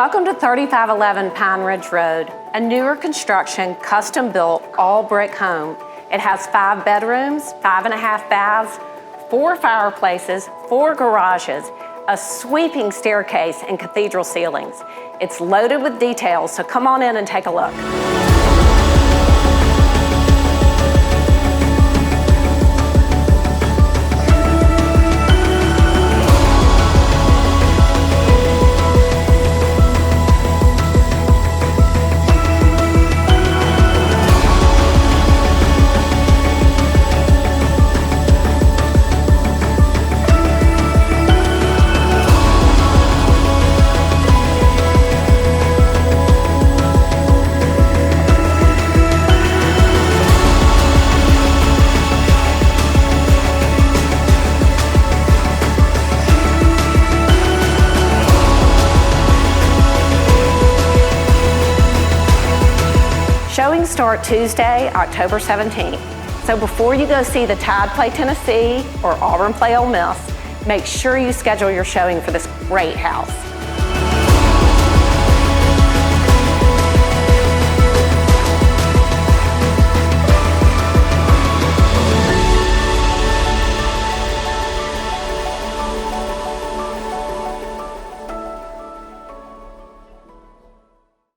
Welcome to 3511 Pine Ridge Road, a newer construction, custom-built, all-brick home. It has 5 bedrooms, 5.5 baths, 4 fireplaces, 4 garages, a sweeping staircase, and cathedral ceilings. It's loaded with details, so come on in and take a look. Showings start Tuesday, October 17th. So before you go see the Tide play Tennessee or Auburn play Ole Miss, make sure you schedule your showing for this great house.